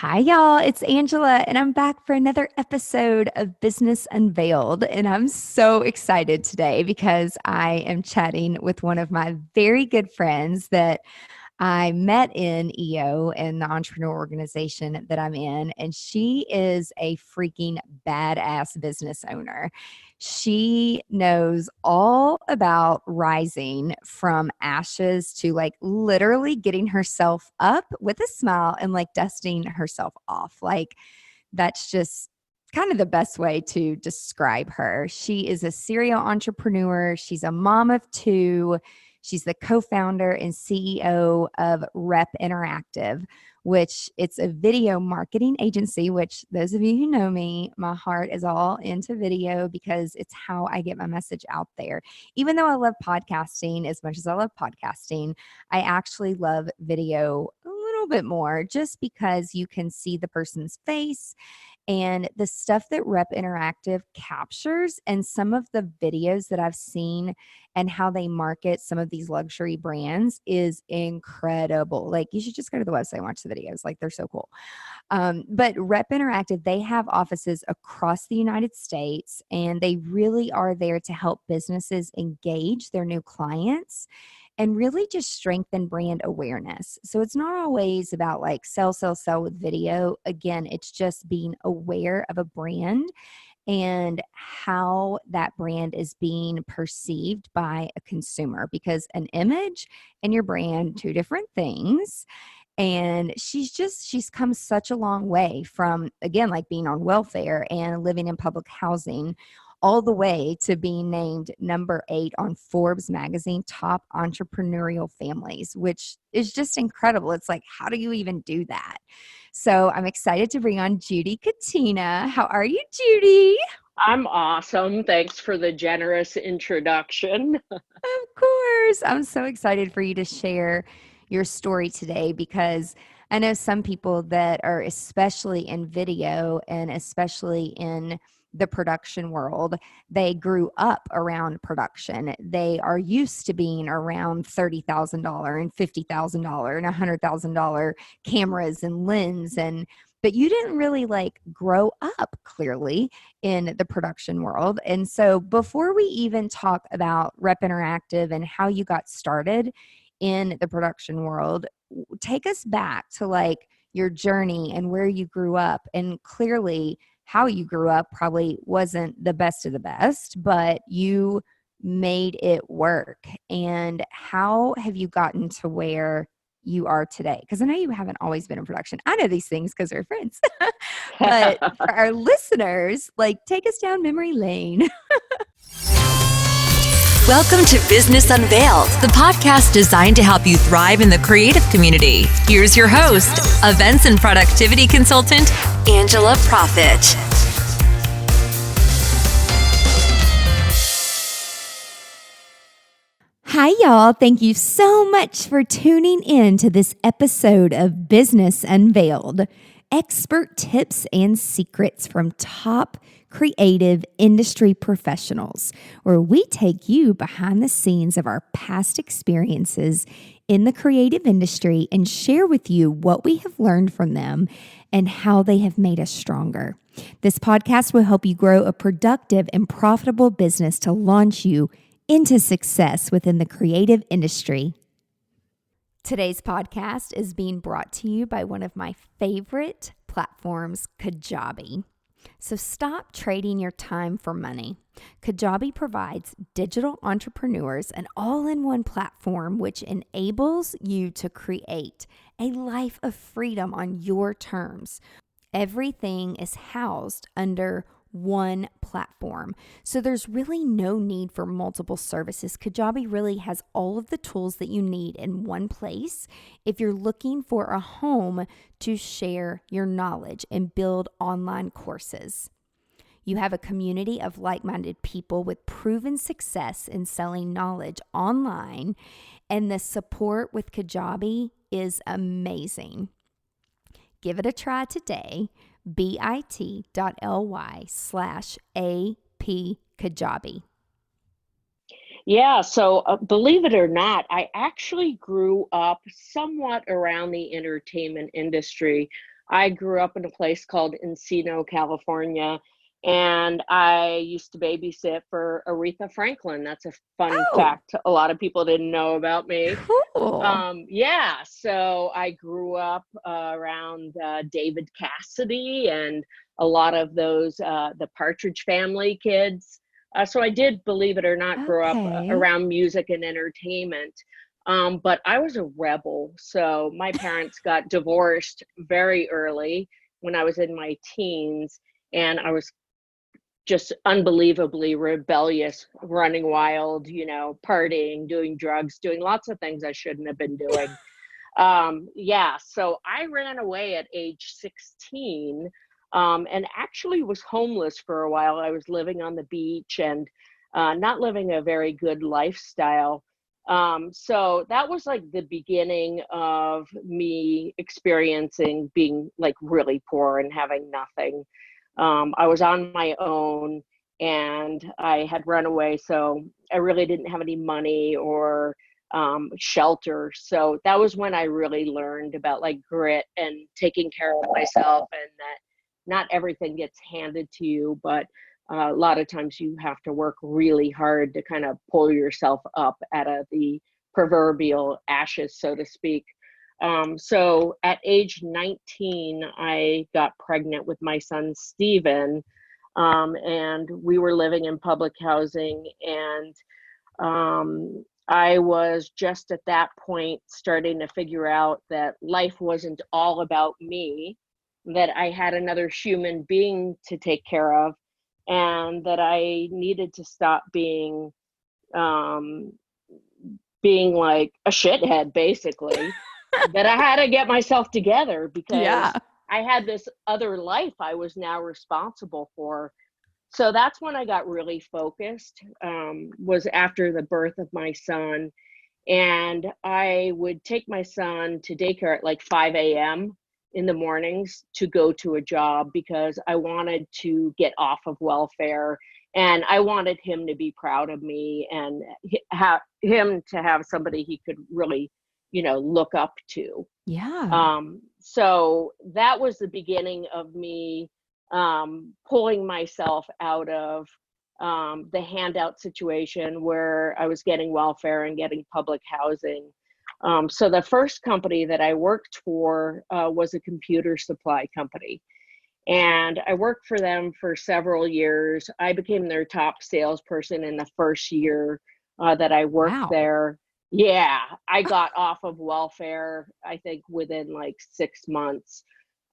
Hi, y'all. It's Angela, and I'm back for another episode of Business Unveiled. And I'm so excited today because I am chatting with one of my very good friends that I met in EO and the entrepreneur organization that I'm in, and she is a freaking badass business owner. She knows all about rising from ashes to like literally getting herself up with a smile and like dusting herself off. Like, that's just kind of the best way to describe her. She is a serial entrepreneur, she's a mom of two. She's the co-founder and CEO of Rep Interactive, which it's a video marketing agency, which those of you who know me, my heart is all into video because it's how I get my message out there. Even though I love podcasting as much as I love podcasting, I actually love video a little bit more just because you can see the person's face and the stuff that Rep Interactive captures and some of the videos that I've seen and how they market some of these luxury brands is incredible. Like, you should just go to the website and watch the videos. Like, they're so cool. But Rep Interactive, they have offices across the United States, and they really are there to help businesses engage their new clients and really just strengthen brand awareness. So it's not always about like sell with video. Again, it's just being aware of a brand and how that brand is being perceived by a consumer, because an image and your brand, two different things. And she's come such a long way from, again, like being on welfare and living in public housing all the way to being named number 8 on Forbes magazine top entrepreneurial families, which is just incredible. It's like, how do you even do that? So I'm excited to bring on Judy Gatena. How are you, Judy? I'm awesome. Thanks for the generous introduction. Of course. I'm so excited for you to share your story today because I know some people that are, especially in video and especially in the production world, they grew up around production. They are used to being around $30,000 and $50,000 and $100,000 cameras and lens, and but you didn't really like grow up clearly in the production world. And so before we even talk about Rep Interactive and how you got started in the production world, take us back to like your journey and where you grew up. And clearly how you grew up probably wasn't the best of the best, but you made it work. And how have you gotten to where you are today? Because I know you haven't always been in production. I know these things because we're friends. But for our listeners, like, take us down memory lane. Welcome to Business Unveiled, the podcast designed to help you thrive in the creative community. Here's your host, events and productivity consultant, Angela Profit. Hi, y'all. Thank you so much for tuning in to this episode of Business Unveiled. Expert tips and secrets from top creative industry professionals, where we take you behind the scenes of our past experiences in the creative industry and share with you what we have learned from them and how they have made us stronger. This podcast will help you grow a productive and profitable business to launch you into success within the creative industry. Today's podcast is being brought to you by one of my favorite platforms, Kajabi. So stop trading your time for money. Kajabi provides digital entrepreneurs an all-in-one platform which enables you to create a life of freedom on your terms. Everything is housed under one platform. So there's really no need for multiple services. Kajabi really has all of the tools that you need in one place if you're looking for a home to share your knowledge and build online courses. You have a community of like-minded people with proven success in selling knowledge online, and the support with Kajabi is amazing. Give it a try today. bit.ly/AP-Kajabi. Yeah, so believe it or not, I actually grew up somewhat around the entertainment industry. I grew up in a place called Encino, California, and I used to babysit for Aretha Franklin. That's a fun Oh, fact a lot of people didn't know about me. cool. Yeah, so I grew up around David Cassidy and a lot of those, the Partridge Family kids. So I did, believe it or not, grow up Okay. around music and entertainment. But I was a rebel. So my parents got divorced very early when I was in my teens, and I was just unbelievably rebellious, running wild, partying, doing drugs, doing lots of things I shouldn't have been doing. Yeah, so I ran away at age 16, and actually was homeless for a while. I was living on the beach and not living a very good lifestyle. So that was like the beginning of me experiencing being like really poor and having nothing. I was on my own and I had run away, so I really didn't have any money or shelter. So that was when I really learned about like grit and taking care of myself, and that not everything gets handed to you, but a lot of times you have to work really hard to kind of pull yourself up out of the proverbial ashes, so to speak. So at age 19, I got pregnant with my son, Steven, and we were living in public housing. And I was just at that point starting to figure out that life wasn't all about me, that I had another human being to take care of, and that I needed to stop um, being like a shithead, basically, that I had to get myself together Yeah. because I had this other life I was now responsible for. So that's when I got really focused, was after the birth of my son. And I would take my son to daycare at like 5 a.m. in the mornings to go to a job because I wanted to get off of welfare, and I wanted him to be proud of me and have him to have somebody he could really, look up to. Yeah. So that was the beginning of me pulling myself out of the handout situation where I was getting welfare and getting public housing. So the first company that I worked for was a computer supply company. And I worked for them for several years. I became their top salesperson in the first year that I worked Wow. there. Yeah, I got off of welfare, I think within like 6 months.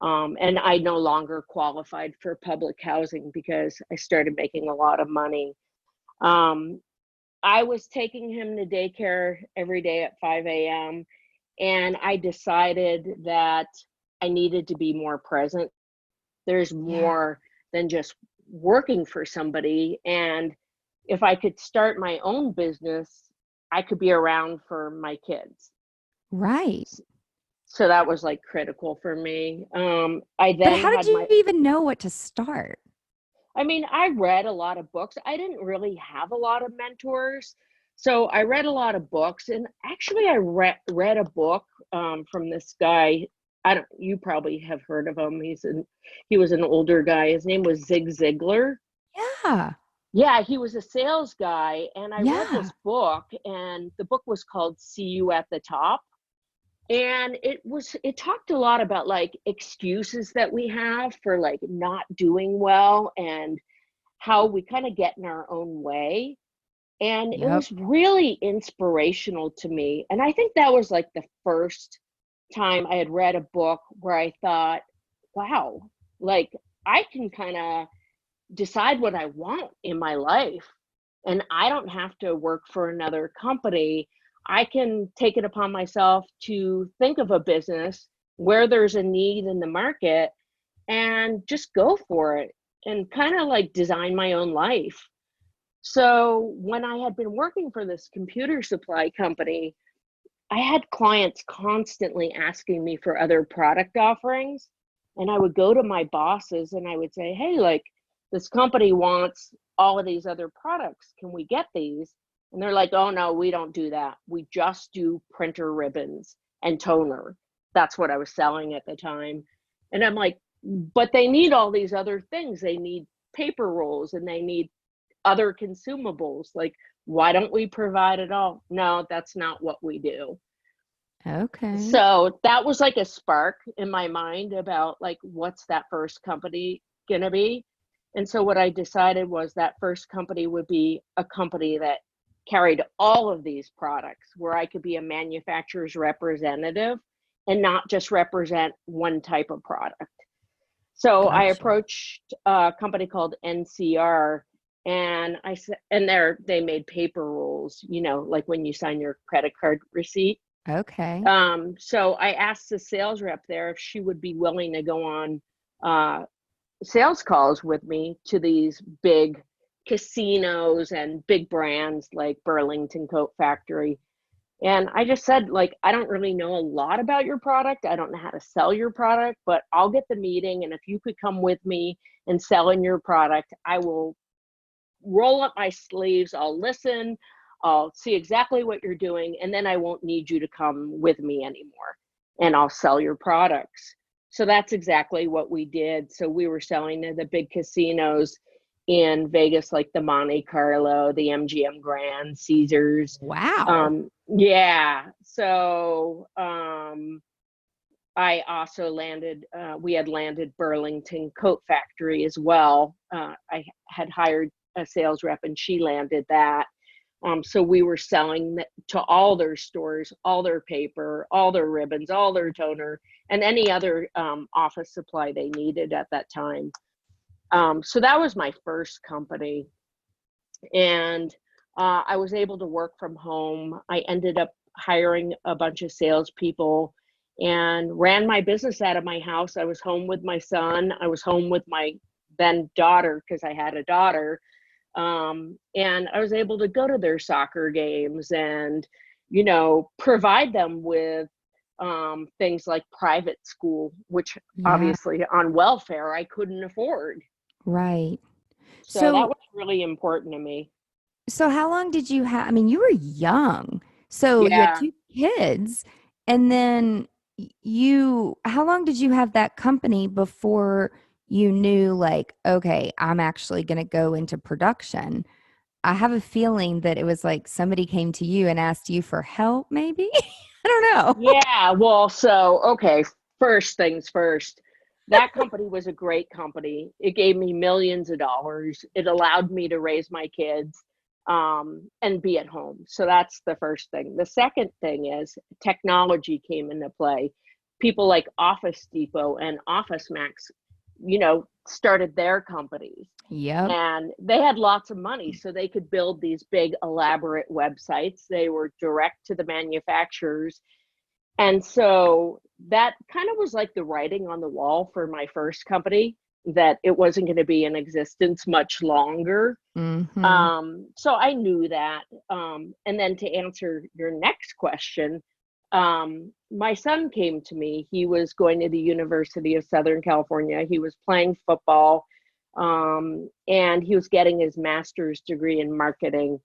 And I no longer qualified for public housing because I started making a lot of money. Um, I was taking him to daycare every day at 5 a.m. And I decided that I needed to be more present. There's Yeah. more than just working for somebody. And if I could start my own business, I could be around for my kids. Right. So that was like critical for me. I But then how did had you even know what to start? I mean, I read a lot of books. I didn't really have a lot of mentors. So I read a lot of books, and actually I read a book from this guy. I don't, you probably have heard of him. He was an older guy. His name was Zig Ziglar. Yeah. Yeah, he was a sales guy, and I read Yeah. this book, and the book was called See You at the Top. And it talked a lot about like excuses that we have for like not doing well, and how we kind of get in our own way. And it Yep. was really inspirational to me. And I think that was like the first time I had read a book where I thought, wow, like I can kind of decide what I want in my life. And I don't have to work for another company. I can take it upon myself to think of a business where there's a need in the market and just go for it and kind of like design my own life. So when I had been working for this computer supply company, I had clients constantly asking me for other product offerings. And I would go to my bosses and I would say, hey, like this company wants all of these other products. Can we get these? And they're like, oh, no, we don't do that. We just do printer ribbons and toner. That's what I was selling at the time. And I'm like, but they need all these other things. They need paper rolls and they need other consumables. Like, why don't we provide it all? No, that's not what we do. Okay. So that was like a spark in my mind about like, what's that first company gonna be? And so what I decided was that first company would be a company that carried all of these products, where I could be a manufacturer's representative and not just represent one type of product. So I Gotcha. approached a company called NCR, and I said, and they made paper rolls, you know, like when you sign your credit card receipt. Okay. So I asked the sales rep there if she would be willing to go on sales calls with me to these big casinos and big brands like Burlington Coat Factory. And I just said, like, I don't really know a lot about your product. I don't know how to sell your product, but I'll get the meeting. And if you could come with me and sell in your product, I will roll up my sleeves. I'll listen. I'll see exactly what you're doing. And then I won't need you to come with me anymore. And I'll sell your products. So that's exactly what we did. So we were selling to the big casinos in Vegas, like the Monte Carlo, the MGM Grand, Caesars. Wow. Yeah. So I also landed, we had landed Burlington Coat Factory as well. I had hired a sales rep and she landed that. So we were selling to all their stores, all their paper, all their ribbons, all their toner, and any other office supply they needed at that time. So that was my first company. And I was able to work from home. I ended up hiring a bunch of salespeople and ran my business out of my house. I was home with my son. I was home with my then daughter, because I had a daughter. And I was able to go to their soccer games and, you know, provide them with things like private school, which Yeah. obviously on welfare I couldn't afford. Right. So that So was really important to me. so how long did you have? I mean, you were young. So you had Yeah. two kids, and then how long did you have that company before you knew, like, okay, I'm actually going to go into production? I have a feeling that it was like somebody came to you and asked you for help, maybe? I don't know. Yeah. Well, so, okay, first things first. That company was a great company. It gave me millions of dollars. It allowed me to raise my kids and be at home. So that's the first thing. The second thing is technology came into play. People like Office Depot and Office Max, you know, started their companies. Yep. And they had lots of money, so they could build these big, elaborate websites. They were direct to the manufacturers. And so that kind of was like the writing on the wall for my first company, that it wasn't going to be in existence much longer. Mm-hmm. So I knew that. And then to answer your next question, my son came to me. He was going to the University of Southern California. He was playing football, and he was getting his master's degree in marketing.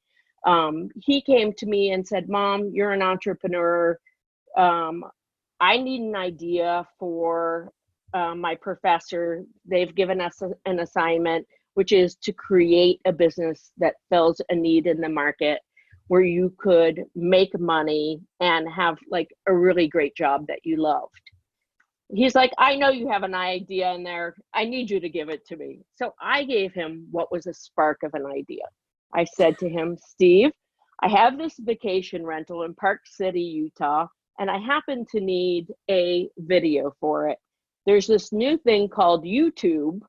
He came to me and said, "Mom, you're an entrepreneur. I need an idea for my professor. They've given us an assignment, which is to create a business that fills a need in the market where you could make money and have like a really great job that you loved." He's like, "I know you have an idea in there. I need you to give it to me." So I gave him what was a spark of an idea. I said to him, "Steve, I have this vacation rental in Park City, Utah, and I happen to need a video for it. There's this new thing called YouTube.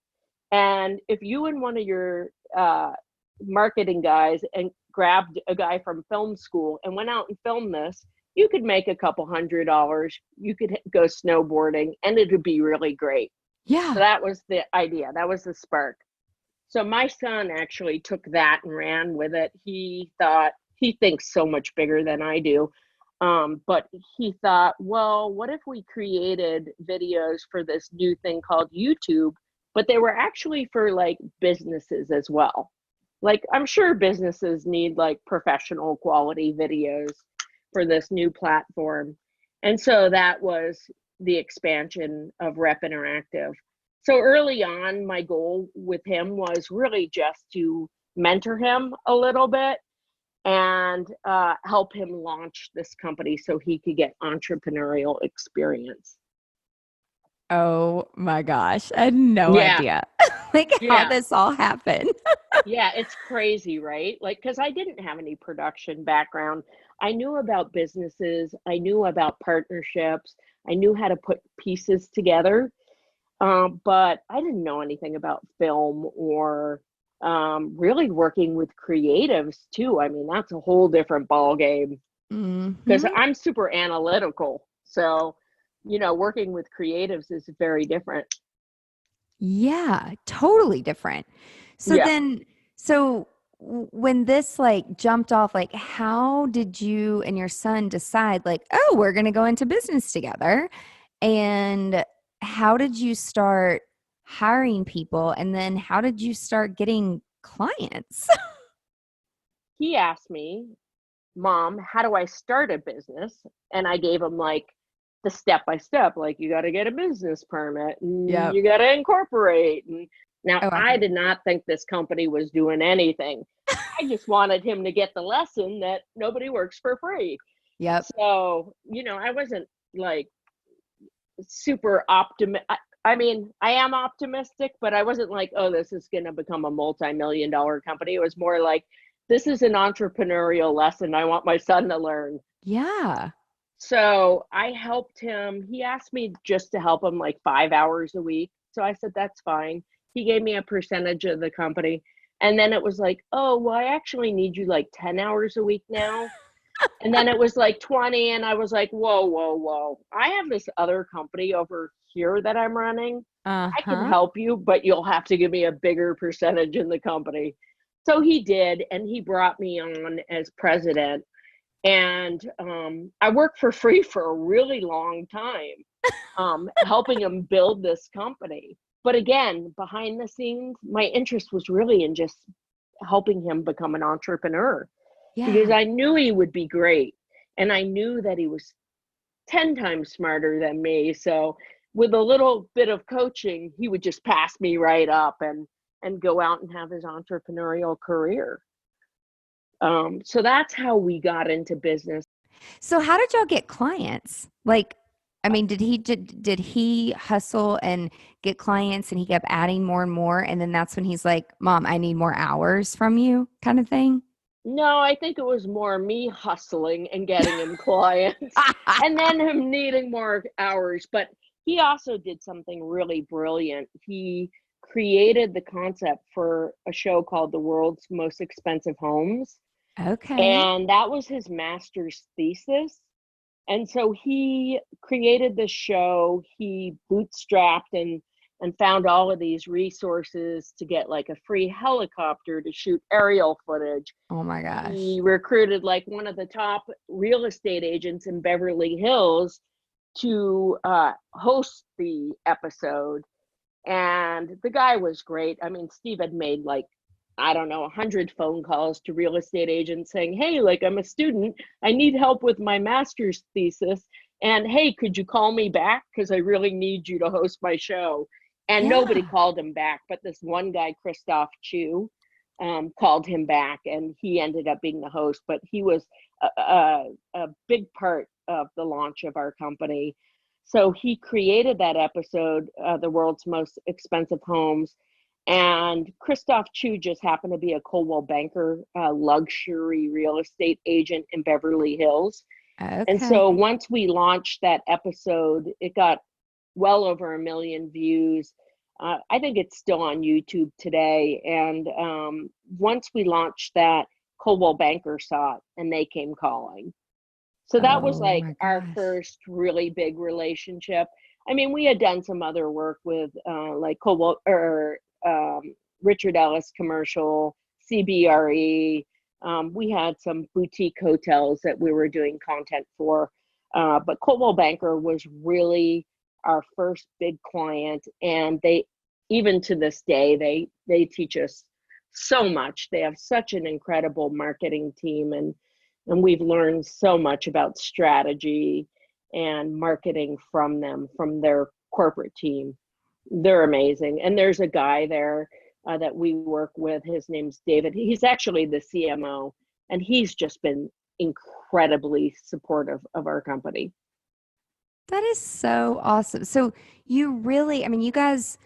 And if you and one of your marketing guys and grabbed a guy from film school and went out and filmed this, you could make a couple $100. You could go snowboarding and it would be really great." So Yeah. that was the idea. That was the spark. So my son actually took that and ran with it. He thought, he thinks so much bigger than I do. But he thought, well, what if we created videos for this new thing called YouTube, but they were actually for like businesses as well. Like, I'm sure businesses need like professional quality videos for this new platform. And so that was the expansion of Rep Interactive. So early on, my goal with him was really just to mentor him a little bit and help him launch this company so he could get entrepreneurial experience. Oh my gosh. I had no Yeah, idea like how yeah, this all happened. yeah. It's crazy, right? Like, because I didn't have any production background. I knew about businesses, I knew about partnerships, I knew how to put pieces together, but I didn't know anything about film or really working with creatives too. I mean, that's a whole different ball game because Mhm. I'm super analytical. So, working with creatives is very different. Yeah, totally different. So Yeah. then, so when this like jumped off, like how did you and your son decide like, oh, we're going to go into business together? And how did you start hiring people? And then how did you start getting clients? He asked me, Mom, how do I start a business? And I gave him like the step by step, like you got to get a business permit and Yep. you got to incorporate. And now Oh, I I can. did not think this company was doing anything. I just wanted him to get the lesson that nobody works for free. Yep. So, I wasn't like super optimistic. I mean, I am optimistic, but I wasn't like, oh, this is going to become a multi-million-dollar company. It was more like, this is an entrepreneurial lesson I want my son to learn. Yeah. So I helped him. He asked me just to help him like 5 hours a week. So I said, that's fine. He gave me a percentage of the company. And then it was like, oh, well, I actually need you like 10 hours a week now. And then it was like 20. And I was like, whoa, whoa, whoa. I have this other company over here that I'm running. I can Uh-huh. help you, but you'll have to give me a bigger percentage in the company. So he did. And he brought me on as president. And I worked for free for a really long time, helping him build this company. But again, behind the scenes, my interest was really in just helping him become an entrepreneur because Yeah. I knew he would be great. And I knew that he was 10 times smarter than me. So with a little bit of coaching, he would just pass me right up and go out and have his entrepreneurial career. So that's how we got into business. So how did y'all get clients? Like, I mean, did he hustle and get clients and he kept adding more and more and then that's when he's like, "Mom, I need more hours from you," kind of thing? No, I think it was more me hustling and getting him clients and then him needing more hours. But he also did something really brilliant. He created the concept for a show called The World's Most Expensive Homes. Okay. And that was his master's thesis. And so he created the show. He bootstrapped and found all of these resources to get like a free helicopter to shoot aerial footage. Oh my gosh. He recruited like one of the top real estate agents in Beverly Hills to host the episode. And the guy was great. I mean, Steve had made like, I don't know, 100 phone calls to real estate agents saying, hey, like I'm a student. I need help with my master's thesis. And hey, could you call me back? Because I really need you to host my show. And nobody Yeah. called him back. But this one guy, Christoph Chu, called him back and he ended up being the host. But he was a big part of the launch of our company. So he created that episode, The World's Most Expensive Homes. And Christoph Chu just happened to be a Coldwell Banker luxury real estate agent in Beverly Hills. And Okay. so once we launched that episode, it got well over 1 million views. I think it's still on YouTube today. And once we launched that, Coldwell Banker saw it and they came calling. So that was Oh like my our gosh. first really big relationship. I mean, we had done some other work with like Cobalt or Richard Ellis commercial, CBRE. We had some boutique hotels that we were doing content for. But Coldwell Banker was really our first big client. And they, even to this day, they teach us so much. They have such an incredible marketing team and we've learned so much about strategy and marketing from them, from their corporate team. They're amazing. And there's a guy there that we work with. His name's David. He's actually the CMO, and he's just been incredibly supportive of our company. That is so awesome. So you really, I mean, you guys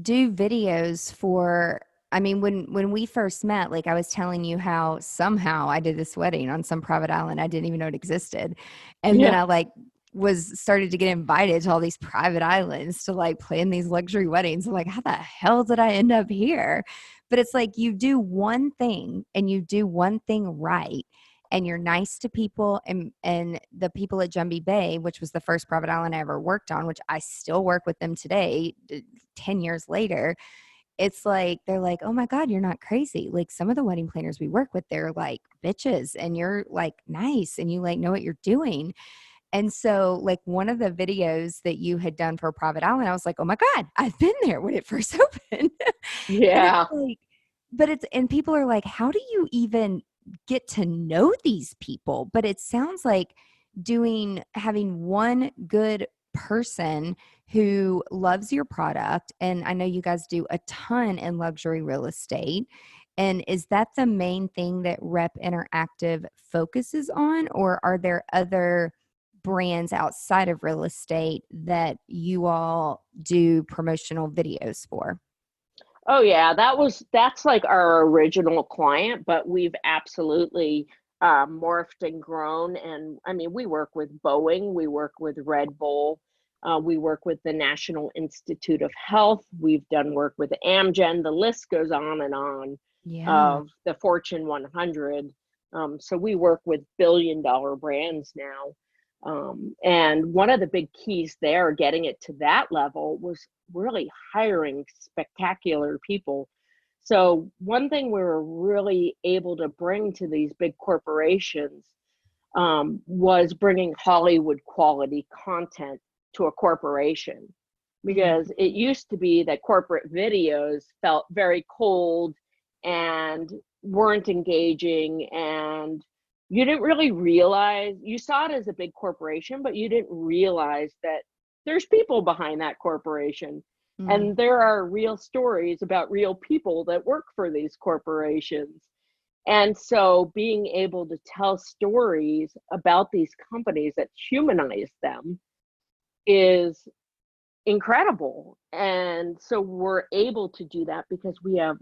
do videos for, I mean, when we first met, like I was telling you how somehow I did this wedding on some private island I didn't even know it existed. And then Yeah. I like was started to get invited to all these private islands to like plan these luxury weddings. I'm like, how the hell did I end up here? But it's like you do one thing and you do one thing right, and you're nice to people, and the people at Jumbie Bay, which was the first private island I ever worked on, which I still work with them today 10 years later. It's like they're like, oh my God, you're not crazy. Like some of the wedding planners we work with, they're like bitches, and you're like nice and you like know what you're doing. And so like one of the videos that you had done for a private island, I was like, oh my God, I've been there when it first opened. And it's Yeah. like, but it's, and people are like, how do you even get to know these people? But it sounds like having one good person who loves your product. And I know you guys do a ton in luxury real estate. And is that the main thing that Rep Interactive focuses on, or are there other brands outside of real estate that you all do promotional videos for? Oh yeah, that's like our original client, but we've absolutely morphed and grown. And I mean, we work with Boeing, we work with Red Bull, we work with the National Institute of Health. We've done work with Amgen. The list goes on and on Yeah. of the Fortune 100. So we work with billion-dollar brands now. And one of the big keys there, getting it to that level, was really hiring spectacular people. So one thing we were really able to bring to these big corporations was bringing Hollywood quality content to a corporation, Mhm. because it used to be that corporate videos felt very cold and weren't engaging, and you didn't really realize, you saw it as a big corporation, but you didn't realize that there's people behind that corporation, Mhm. and there are real stories about real people that work for these corporations. And so being able to tell stories about these companies that humanize them is incredible. And so we're able to do that because we have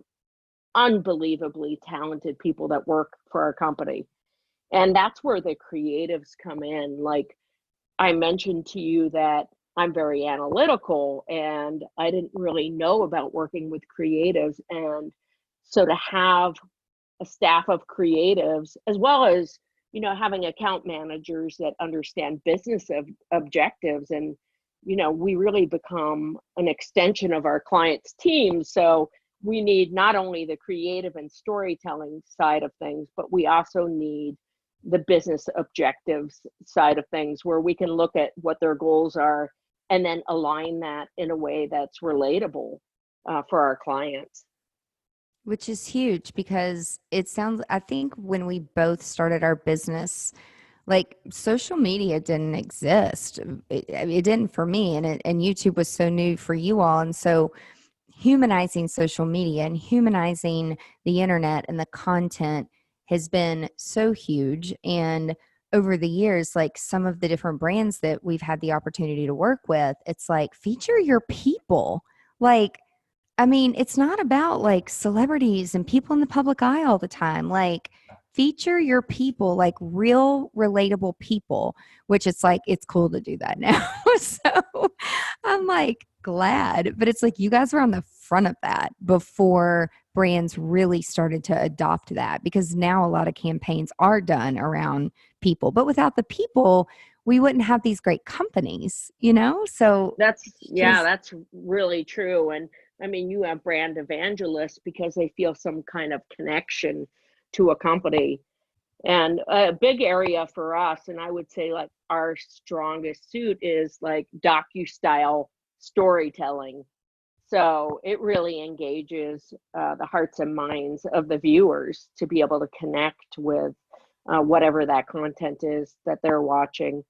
unbelievably talented people that work for our company. And that's where the creatives come in. Like I mentioned to you that I'm very analytical, and I didn't really know about working with creatives. And so to have a staff of creatives, as well as, having account managers that understand business objectives, and, we really become an extension of our clients' team. So we need not only the creative and storytelling side of things, but we also need the business objectives side of things, where we can look at what their goals are and then align that in a way that's relatable for our clients. Which is huge because it sounds, I think when we both started our business, like social media didn't exist. It didn't for me, and YouTube was so new for you all. And so humanizing social media and humanizing the internet and the content has been so huge. And over the years, like some of the different brands that we've had the opportunity to work with, it's like feature your people. Like, I mean, it's not about like celebrities and people in the public eye all the time. Like, feature your people, like real, relatable people, which it's like, it's cool to do that now. So I'm like glad, but it's like you guys were on the front of that before brands really started to adopt that, because now a lot of campaigns are done around people, but without the people, we wouldn't have these great companies, you know? So Yeah, just, that's really true. And I mean, you have brand evangelists because they feel some kind of connection to a company. And a big area for us, and I would say like our strongest suit, is like docu-style storytelling. So it really engages the hearts and minds of the viewers to be able to connect with whatever that content is that they're watching.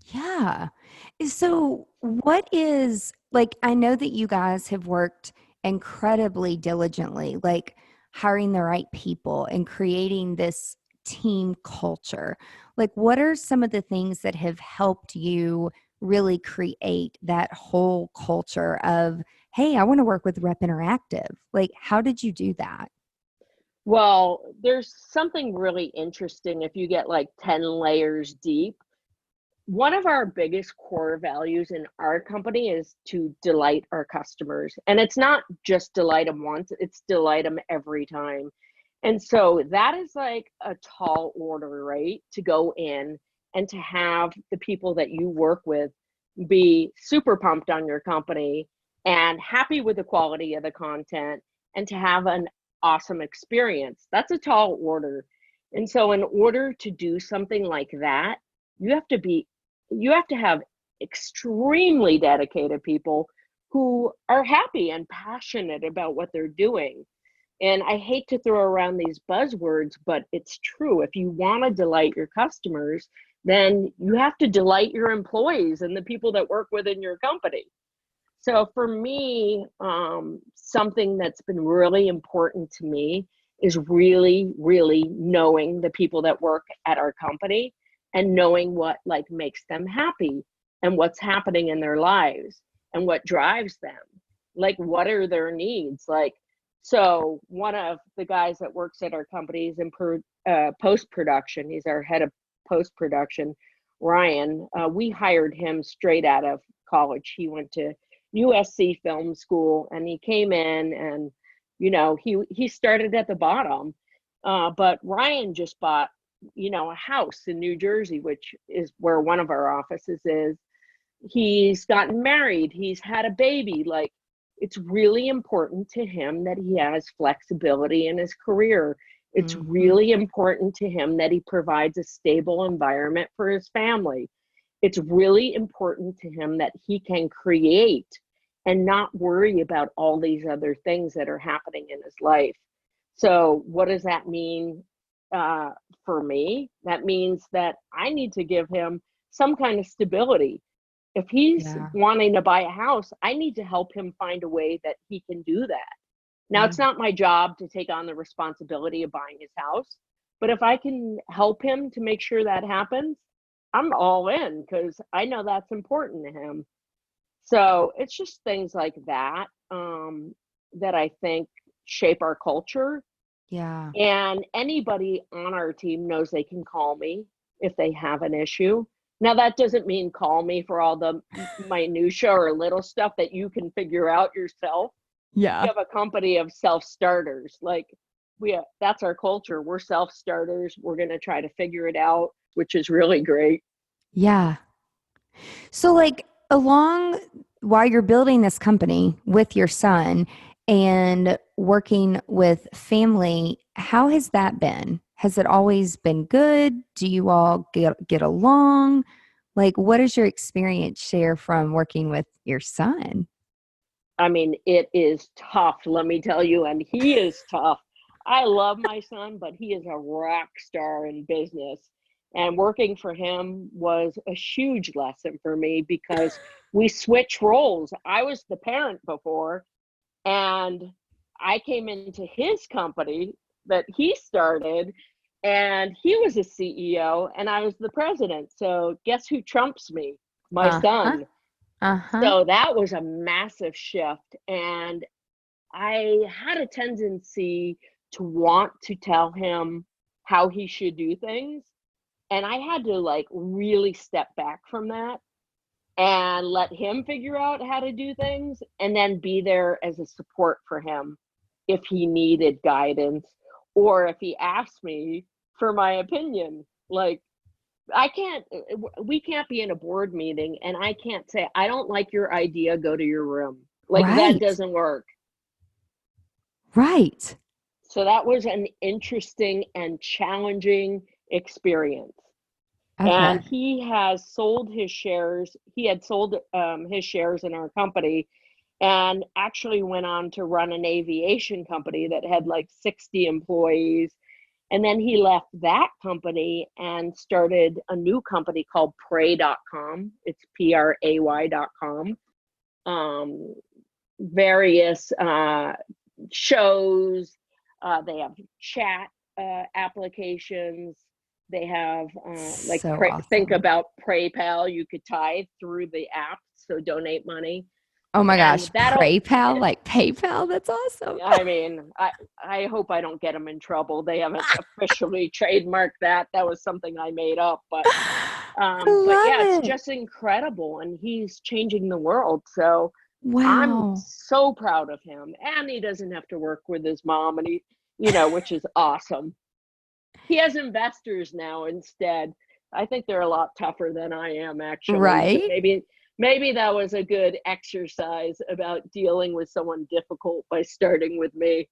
Yeah. So, what is like, I know that you guys have worked incredibly diligently, like hiring the right people and creating this team culture. Like, what are some of the things that have helped you really create that whole culture of, hey, I want to work with Rep Interactive? Like, how did you do that? Well, there's something really interesting if you get like 10 layers deep. One of our biggest core values in our company is to delight our customers. And it's not just delight them once, it's delight them every time. And so that is like a tall order, right? To go in and to have the people that you work with be super pumped on your company and happy with the quality of the content and to have an awesome experience. That's a tall order. And so in order to do something like that, you have to be you have to have extremely dedicated people who are happy and passionate about what they're doing. And I hate to throw around these buzzwords, but it's true. If you want to delight your customers, then you have to delight your employees and the people that work within your company. So for me, something that's been really important to me is really, really knowing the people that work at our company and knowing what like makes them happy and what's happening in their lives and what drives them. Like what are their needs? Like, so one of the guys that works at our company is in post production. He's our head of post production, Ryan. We hired him straight out of college. He went to USC film school and he came in and he started at the bottom, but Ryan just bought a house in New Jersey, which is where one of our offices is. He's gotten married, he's had a baby. Like it's really important to him that he has flexibility in his career. It's Hmm. really important to him that he provides a stable environment for his family. It's really important to him that he can create and not worry about all these other things that are happening in his life. So, what does that mean uh, for me? That means that I need to give him some kind of stability. If he's Yeah. wanting to buy a house, I need to help him find a way that he can do that. Now, it's Mm. not my job to take on the responsibility of buying his house, but if I can help him to make sure that happens, I'm all in because I know that's important to him. So it's just things like that that I think shape our culture. Yeah. And anybody on our team knows they can call me if they have an issue. Now, that doesn't mean call me for all the minutia or little stuff that you can figure out yourself. We Yeah. have a company of self-starters. Like that's our culture. We're self-starters. We're going to try to figure it out, which is really great. Yeah. So, like, along while you're building this company with your son and working with family, how has that been? Has it always been good? Do you all get along? Like, what is your experience share from working with your son? I mean, it is tough, let me tell you, and he is tough. I love my son, but he is a rock star in business. And working for him was a huge lesson for me because we switch roles. I was the parent before, and I came into his company that he started, and he was a CEO, and I was the president. So, guess who trumps me? My Uh huh. son. Uh huh. So that was a massive shift. And I had a tendency to want to tell him how he should do things. And I had to like really step back from that and let him figure out how to do things and then be there as a support for him if he needed guidance or if he asked me for my opinion. Like, I can't, we can't be in a board meeting and I can't say, I don't like your idea, go to your room. Like that Right. doesn't work. Right. So that was an interesting and challenging experience. I And bet. he has sold his shares. He had sold his shares in our company and actually went on to run an aviation company that had like 60 employees. And then he left that company and started a new company called pray.com. It's pray.com. Various shows. They have chat applications. They have So think awesome. about PayPal. You could tithe through the app, so donate money. Oh my And gosh, that'll, PayPal, like PayPal, that's awesome. I mean, I hope I don't get them in trouble. They haven't officially trademarked that. That was something I made up, I but yeah, it's love it. just incredible, and he's changing the world. So I'm Wow. so proud of him, and he doesn't have to work with his mom, and which is awesome. He has investors now instead. I think they're a lot tougher than I am, actually. So Right? maybe that was a good exercise about dealing with someone difficult by starting with me.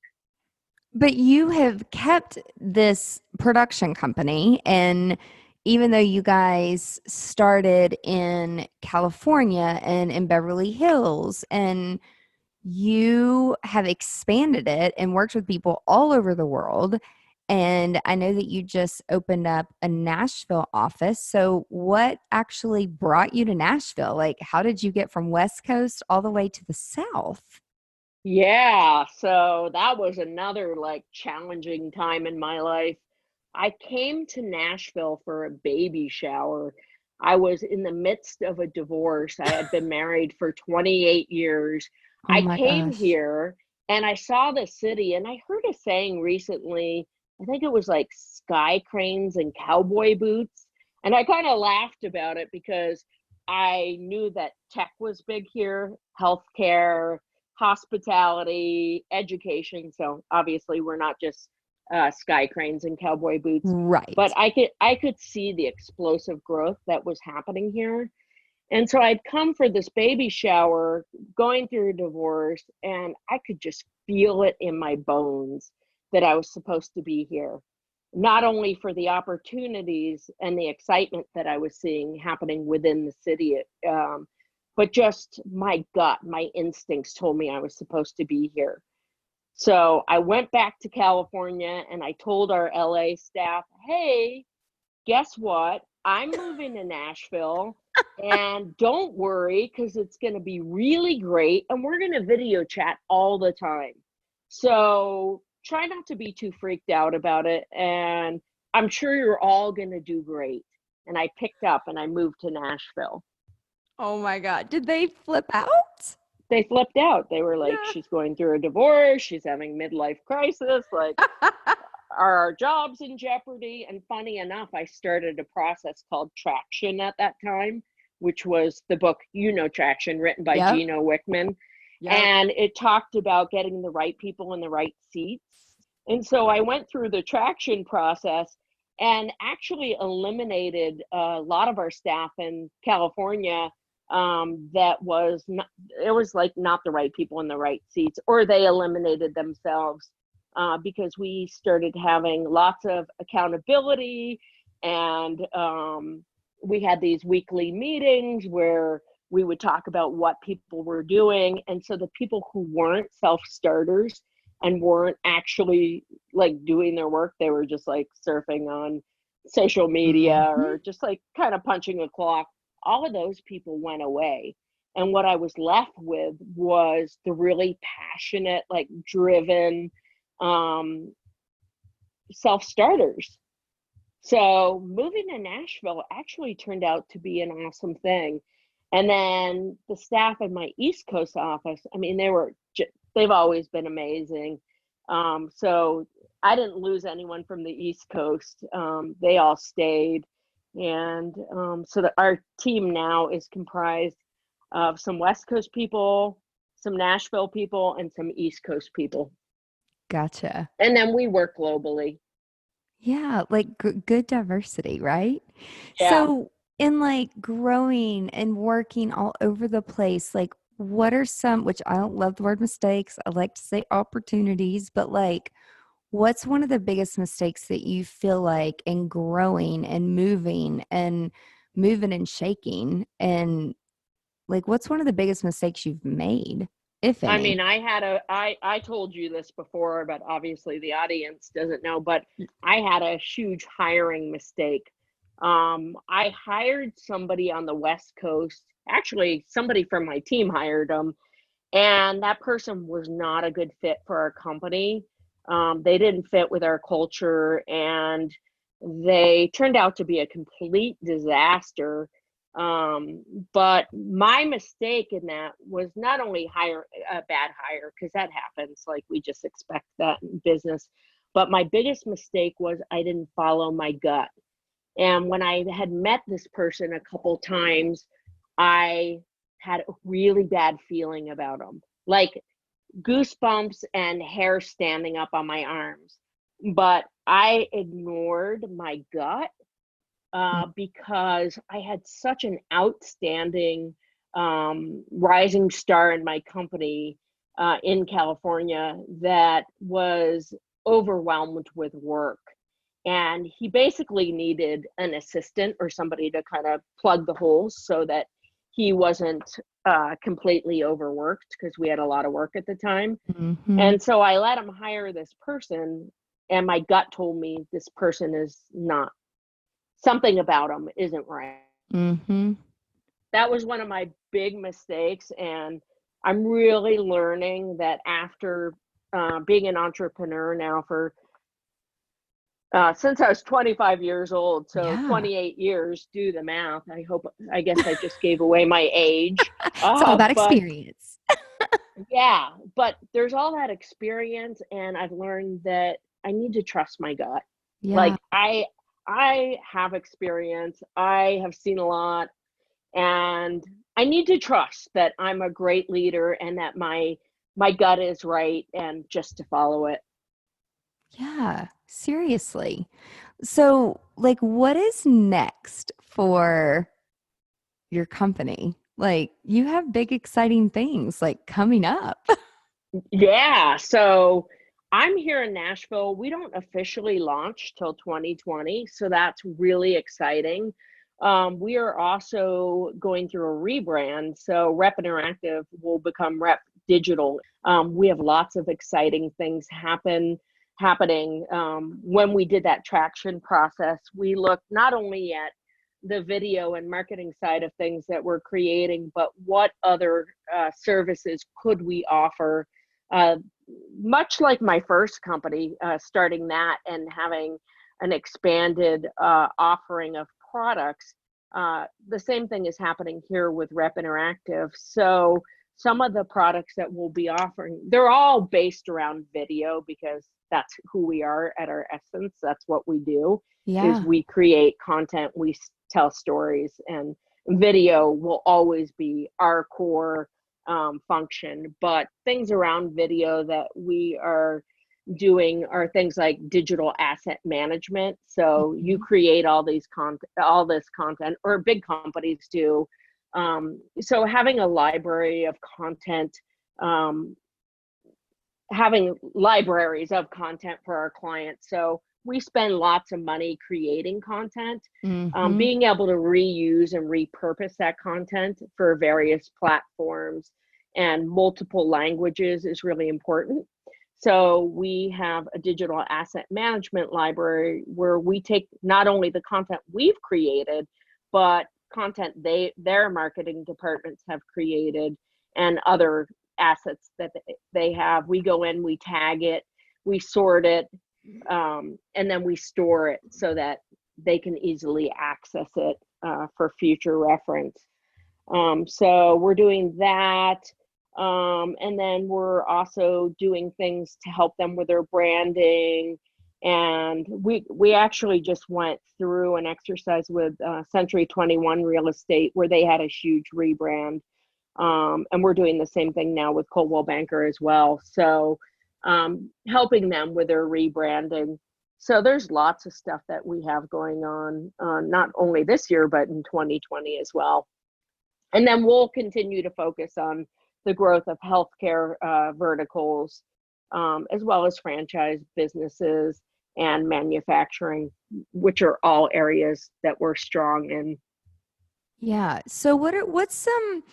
But you have kept this production company, and even though you guys started in California and in Beverly Hills, and you have expanded it and worked with people all over the world. And I know that you just opened up a Nashville office. So, what actually brought you to Nashville? Like, how did you get from West Coast all the way to the South? Yeah, so that was another like challenging time in my life. I came to Nashville for a baby shower. I was in the midst of a divorce. I had been married for 28 years. Oh I my came gosh. here and I saw the city, and I heard a saying recently, I think it was like sky cranes and cowboy boots. And I kind of laughed about it because I knew that tech was big here, healthcare, hospitality, education. So obviously we're not just sky cranes and cowboy boots, but Right. I could see the explosive growth that was happening here. And so I'd come for this baby shower, going through a divorce, and I could just feel it in my bones that I was supposed to be here. Not only for the opportunities and the excitement that I was seeing happening within the city, but just my gut, my instincts told me I was supposed to be here. So I went back to California and I told our LA staff, hey, guess what? I'm moving to Nashville, and don't worry because it's going to be really great. And we're going to video chat all the time. So try not to be too freaked out about it. And I'm sure you're all going to do great. And I picked up and I moved to Nashville. Oh my God. Did they flip out? They flipped out. They were like, Yeah. she's going through a divorce. She's having midlife crisis. Like, are our jobs in jeopardy? And funny enough, I started a process called Traction at that time, which was the book, Traction, written by Yep. Gino Wickman. Yep. And it talked about getting the right people in the right seats. And so I went through the Traction process and actually eliminated a lot of our staff in California that was not, it was like not the right people in the right seats, or they eliminated themselves because we started having lots of accountability, and we had these weekly meetings where we would talk about what people were doing. And so the people who weren't self-starters and weren't actually like doing their work, they were just like surfing on social media Mhm. or just like kind of punching a clock. All of those people went away. And what I was left with was the really passionate, like driven um, self starters. So moving to Nashville actually turned out to be an awesome thing. And then the staff in my East Coast office, I mean, they've always been amazing. So I didn't lose anyone from the East Coast. They all stayed. And so our team now is comprised of some West Coast people, some Nashville people, and some East Coast people. Gotcha. And then we work globally. Yeah, like good diversity, right? Yeah. So, in like growing and working all over the place, like what are some, which I don't love the word mistakes, I like to say opportunities, but like what's one of the biggest mistakes that you feel like in growing and moving and shaking, and like what's one of the biggest mistakes you've made? if I any? mean, I told you this before, but obviously the audience doesn't know, but I had a huge hiring mistake. I hired somebody on the West Coast. Actually, somebody from my team hired them, and that person was not a good fit for our company. They didn't fit with our culture, and they turned out to be a complete disaster. Um, but my mistake in that was not only hire a bad hire, because that happens, like we just expect that in business. But my biggest mistake was I didn't follow my gut. And when I had met this person a couple times, I had a really bad feeling about them, like goosebumps and hair standing up on my arms. But I ignored my gut because I had such an outstanding rising star in my company in California that was overwhelmed with work. And he basically needed an assistant or somebody to kind of plug the holes so that he wasn't completely overworked, because we had a lot of work at the time. Mm-hmm. And so I let him hire this person, and my gut told me this person is not, something about him isn't right. Mm-hmm. That was one of my big mistakes. And I'm really learning that after being an entrepreneur now for since I was 25 years old, so Yeah. 28 years, do the math. I guess I just gave away my age. It's all about But experience. yeah, but there's all that experience, and I've learned that I need to trust my gut. Yeah. Like I have experience, I have seen a lot, and I need to trust that I'm a great leader and that my gut is right, and just to follow it. Yeah. Seriously. So, like, what is next for your company? Like, you have big, exciting things like coming up. Yeah, so I'm here in Nashville. We don't officially launch till 2020, so that's really exciting. We are also going through a rebrand, so Rep Interactive will become Rep Digital. We have lots of exciting things happening. When we did that traction process, we looked not only at the video and marketing side of things that we're creating, but what other services could we offer, uh, much like my first company, starting that and having an expanded offering of products. The same thing is happening here with Rep Interactive. So some of the products that we'll be offering, they're all based around video, because that's who we are at our essence. That's what we do, is Yeah. we create content, we tell stories, and video will always be our core function. But things around video that we are doing are things like digital asset management. So you Mhm. create all this content, or big companies do. So having a library of content, um, having libraries of content for our clients. So we spend lots of money creating content. Mhm. Being able to reuse and repurpose that content for various platforms and multiple languages is really important. So we have a digital asset management library where we take not only the content we've created, but content their marketing departments have created, and other assets that they have. We go in, we tag it, we sort it, and then we store it so that they can easily access it for future reference. So we're doing that. And then we're also doing things to help them with their branding. And we actually just went through an exercise with Century 21 Real Estate, where they had a huge rebrand. And we're doing the same thing now with Coldwell Banker as well. So helping them with their rebranding. So there's lots of stuff that we have going on, not only this year, but in 2020 as well. And then we'll continue to focus on the growth of healthcare verticals, as well as franchise businesses and manufacturing, which are all areas that we're strong in. Yeah. So what's some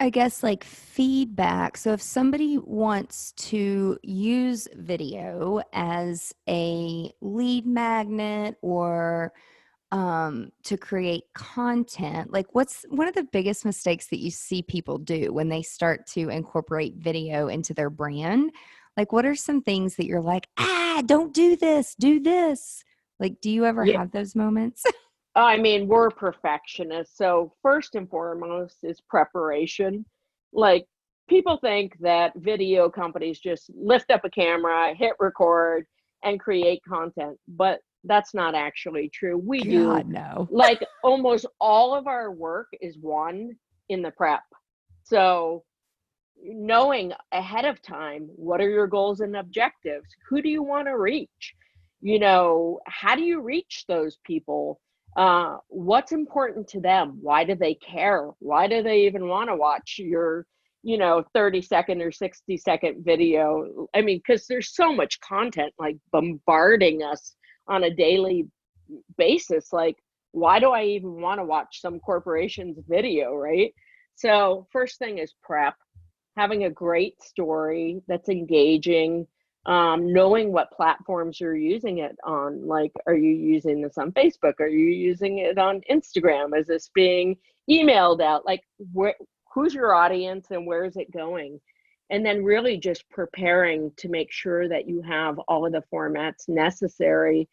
I guess like feedback. So if somebody wants to use video as a lead magnet or to create content, like what's one of the biggest mistakes that you see people do when they start to incorporate video into their brand? Like what are some things that you're like, don't do this, do this? Like, do you ever Yeah. have those moments? I mean, we're perfectionists. So first and foremost is preparation. Like people think that video companies just lift up a camera, hit record, and create content, but that's not actually true. We do, God, no. like, almost all of our work is won in the prep. So knowing ahead of time, what are your goals and objectives? Who do you want to reach? How do you reach those people? What's important to them? Why do they care? Why do they even want to watch your 30-second or 60-second video? I mean, because there's so much content like bombarding us on a daily basis. Like, why do I even want to watch some corporation's video, right? So first thing is prep, having a great story that's engaging, knowing what platforms you're using it on. Like, are you using this on Facebook? Are you using it on Instagram? Is this being emailed out? Like, who's your audience and where is it going? And then really just preparing to make sure that you have all of the formats necessary.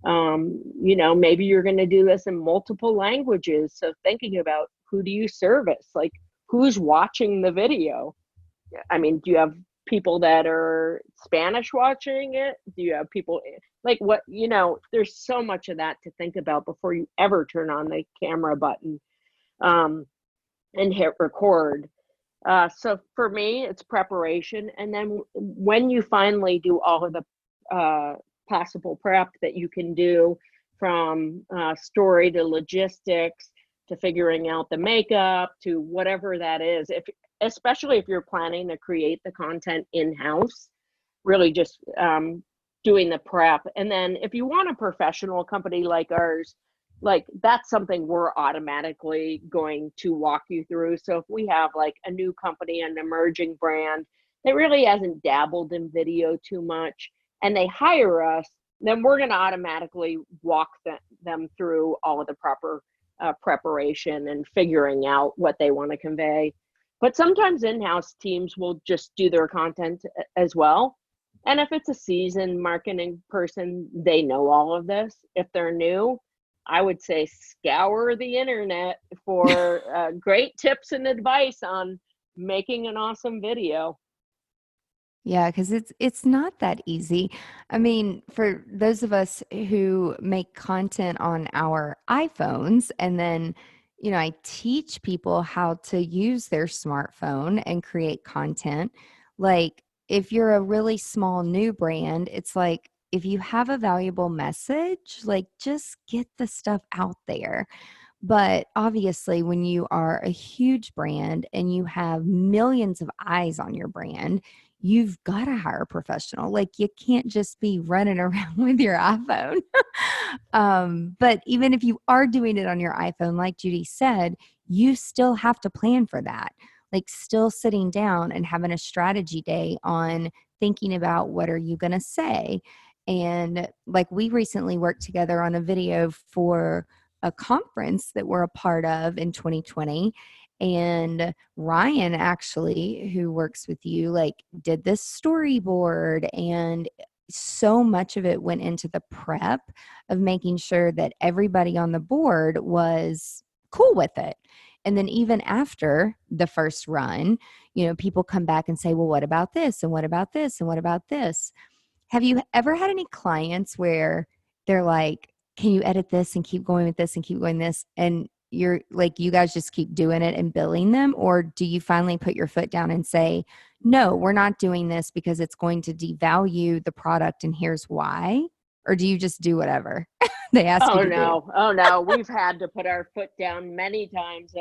Maybe you're going to do this in multiple languages. So thinking about who do you service? Like, who's watching the video? I mean, do you have people that are Spanish watching it? Do you have people like what, there's so much of that to think about before you ever turn on the camera button and hit record. So for me, it's preparation. And then when you finally do all of the possible prep that you can do, from story to logistics to figuring out the makeup to whatever that is, especially if you're planning to create the content in-house, really just doing the prep. And then if you want a professional company like ours, like that's something we're automatically going to walk you through. So if we have like a new company, an emerging brand that really hasn't dabbled in video too much, and they hire us, then we're going to automatically walk them through all of the proper preparation and figuring out what they want to convey. But sometimes in-house teams will just do their content as well. And if it's a seasoned marketing person, they know all of this. If they're new, I would say scour the internet for great tips and advice on making an awesome video. Yeah, because it's not that easy. I mean, for those of us who make content on our iPhones, and then, I teach people how to use their smartphone and create content. Like, if you're a really small new brand, it's like if you have a valuable message, like just get the stuff out there. But obviously, when you are a huge brand and you have millions of eyes on your brand, you've got to hire a professional. Like, you can't just be running around with your iPhone. But even if you are doing it on your iPhone, like Judy said, you still have to plan for that. Like, still sitting down and having a strategy day on thinking about what are you going to say. And like, we recently worked together on a video for a conference that we're a part of in 2020. And Ryan, actually, who works with you, like did this storyboard, and so much of it went into the prep of making sure that everybody on the board was cool with it. And then even after the first run, people come back and say, well, what about this? And what about this? And what about this? Have you ever had any clients where they're like, can you edit this and keep going with this and keep going this? And you're like, you guys just keep doing it and billing them? Or do you finally put your foot down and say, no, we're not doing this because it's going to devalue the product and here's why? Or do you just do whatever they ask you Oh to do? no, oh no, we've had to put our foot down many times.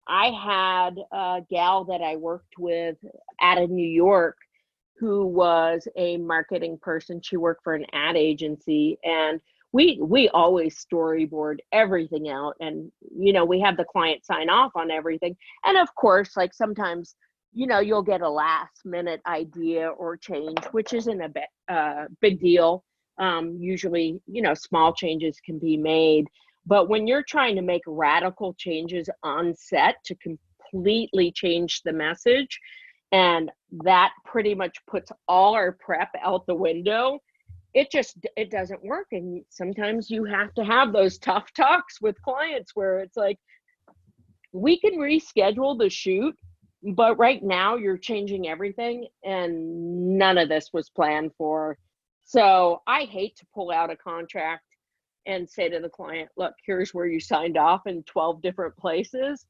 I had a gal that I worked with out of New York who was a marketing person. She worked for an ad agency, and we always storyboard everything out, and we have the client sign off on everything. And of course, like sometimes you'll get a last minute idea or change, which isn't a big deal. Usually, small changes can be made. But when you're trying to make radical changes on set to completely change the message, and that pretty much puts all our prep out the window, it doesn't work. And sometimes you have to have those tough talks with clients where it's like, we can reschedule the shoot, but right now you're changing everything and none of this was planned for. So I hate to pull out a contract and say to the client, look, here's where you signed off in 12 different places.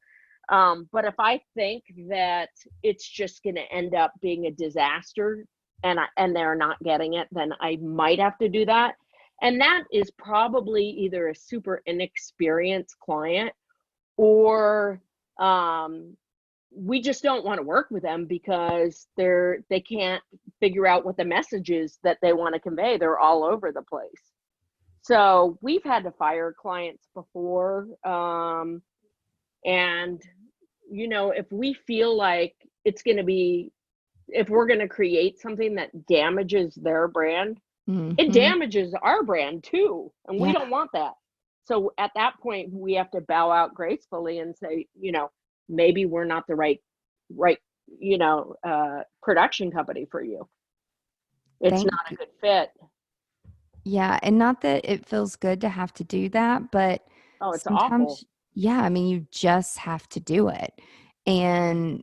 But if I think that it's just going to end up being a disaster and they're not getting it, then I might have to do that. And that is probably either a super inexperienced client, or we just don't want to work with them because they can't figure out what the message is that they want to convey. They're all over the place. So we've had to fire clients before. And, if we feel like if we're going to create something that damages their brand, it damages our brand too. And we don't want that. So at that point, we have to bow out gracefully and say, maybe we're not the right, production company for you. It's not a good fit. Yeah. And not that it feels good to have to do that, but it's sometimes, awful. yeah, I mean, you just have to do it. And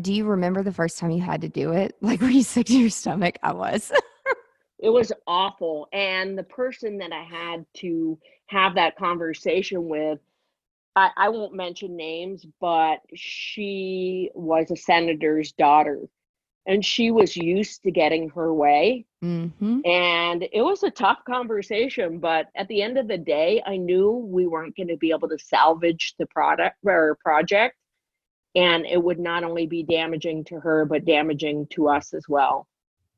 do you remember the first time you had to do it? Like, were you sick to your stomach? I was. It was awful. And the person that I had to have that conversation with, I won't mention names, but she was a senator's daughter and she was used to getting her way. Mm-hmm. And it was a tough conversation, but at the end of the day, I knew we weren't going to be able to salvage the product or project. And it would not only be damaging to her, but damaging to us as well.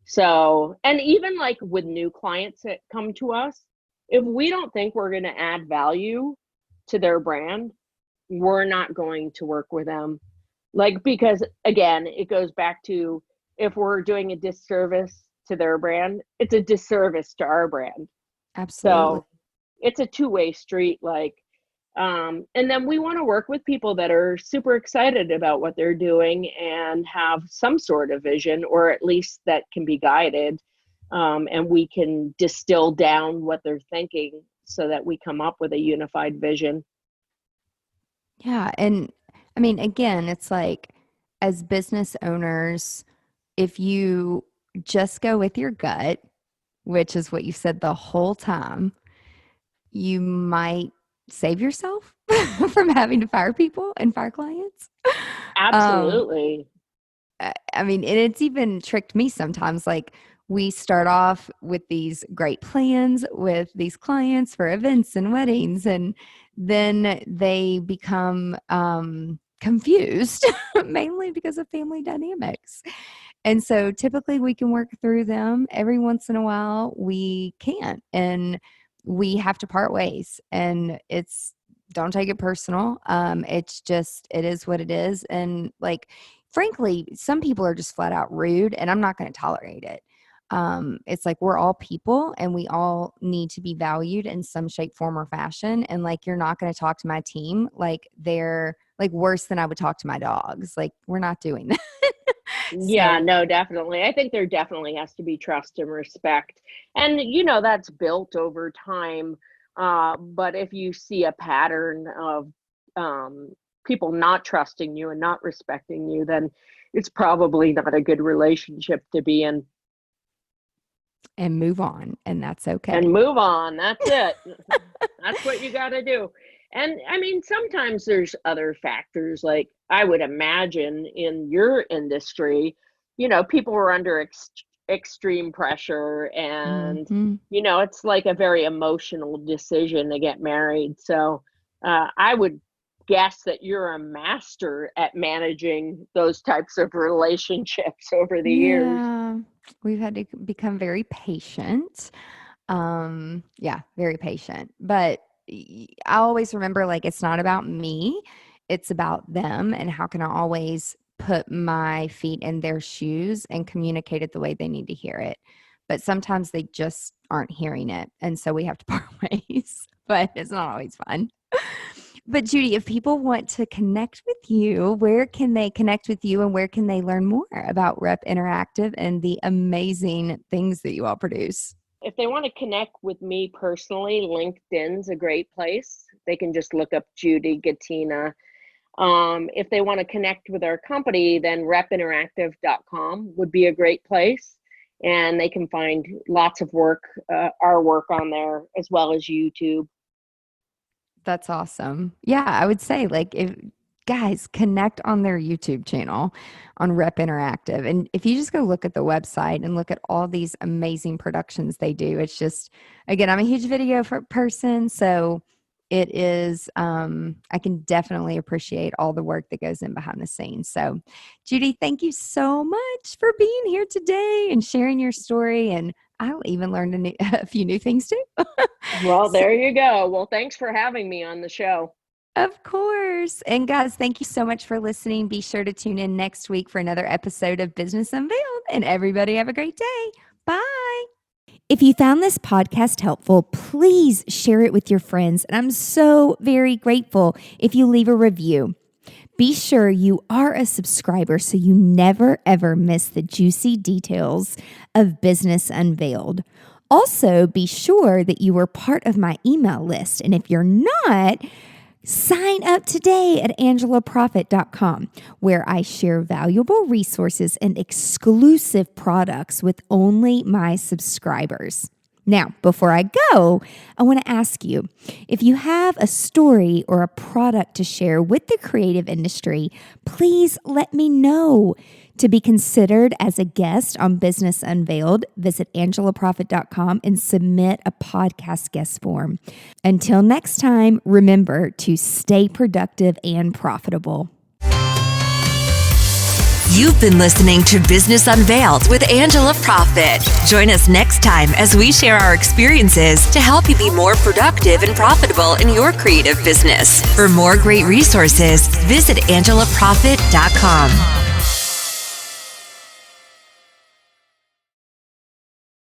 So, and even like with new clients that come to us, if we don't think we're going to add value to their brand, we're not going to work with them. Like, because again, it goes back to, if we're doing a disservice to their brand, it's a disservice to our brand. Absolutely. So it's a two-way street. Like, and then we want to work with people that are super excited about what they're doing and have some sort of vision, or at least that can be guided. And we can distill down what they're thinking so that we come up with a unified vision. Yeah. And I mean, again, it's like, as business owners, if you just go with your gut, which is what you said the whole time, you might save yourself from having to fire people and fire clients. Absolutely. I mean, and it's even tricked me sometimes. Like, we start off with these great plans with these clients for events and weddings, and then they become confused, mainly because of family dynamics. And so typically we can work through them. Every once in a while we can't, and we have to part ways. And don't take it personal. It's just, it is what it is. And like, frankly, some people are just flat out rude, and I'm not going to tolerate it. It's like, we're all people and we all need to be valued in some shape, form, or fashion. And like, you're not going to talk to my team like they're like worse than I would talk to my dogs. Like, we're not doing that. Yeah, no, definitely. I think there definitely has to be trust and respect. And, that's built over time. But if you see a pattern of people not trusting you and not respecting you, then it's probably not a good relationship to be in. And move on. And that's okay. And move on. That's it. That's what you got to do. And I mean, sometimes there's other factors. Like, I would imagine in your industry, people are under extreme pressure, and it's like a very emotional decision to get married. So I would guess that you're a master at managing those types of relationships over the years. We've had to become very patient. Yeah, very patient. But I always remember, like, it's not about me, it's about them, and how can I always put my feet in their shoes and communicate it the way they need to hear it. But sometimes they just aren't hearing it, and so we have to part ways, but it's not always fun. But Judy, if people want to connect with you, where can they connect with you and where can they learn more about Rep Interactive and the amazing things that you all produce? If they want to connect with me personally, LinkedIn's a great place. They can just look up Judy Gatena. If they want to connect with our company, then repinteractive.com would be a great place. And they can find lots of work, our work on there, as well as YouTube. That's awesome. Yeah, I would say, like, if guys connect on their YouTube channel on Rep Interactive. And if you just go look at the website and look at all these amazing productions they do, it's just, again, I'm a huge video person. So it is, I can definitely appreciate all the work that goes in behind the scenes. So, Judy, thank you so much for being here today and sharing your story. And I'll even learn a few new things too. Well, So, there you go. Well, thanks for having me on the show. of course. And guys, thank you so much for listening. Be sure to tune in next week for another episode of Business Unveiled. And everybody have a great day. Bye. If you found this podcast helpful, please share it with your friends. And I'm so very grateful if you leave a review. Be sure you are a subscriber so you never, ever miss the juicy details of Business Unveiled. Also, be sure that you are part of my email list. And if you're not, sign up today at angelaprofit.com, where I share valuable resources and exclusive products with only my subscribers. Now, before I go, I want to ask you, if you have a story or a product to share with the creative industry, please let me know. To be considered as a guest on Business Unveiled, visit angelaprofit.com and submit a podcast guest form. Until next time, remember to stay productive and profitable. You've been listening to Business Unveiled with Angela Profit. Join us next time as we share our experiences to help you be more productive and profitable in your creative business. For more great resources, visit angelaprofit.com.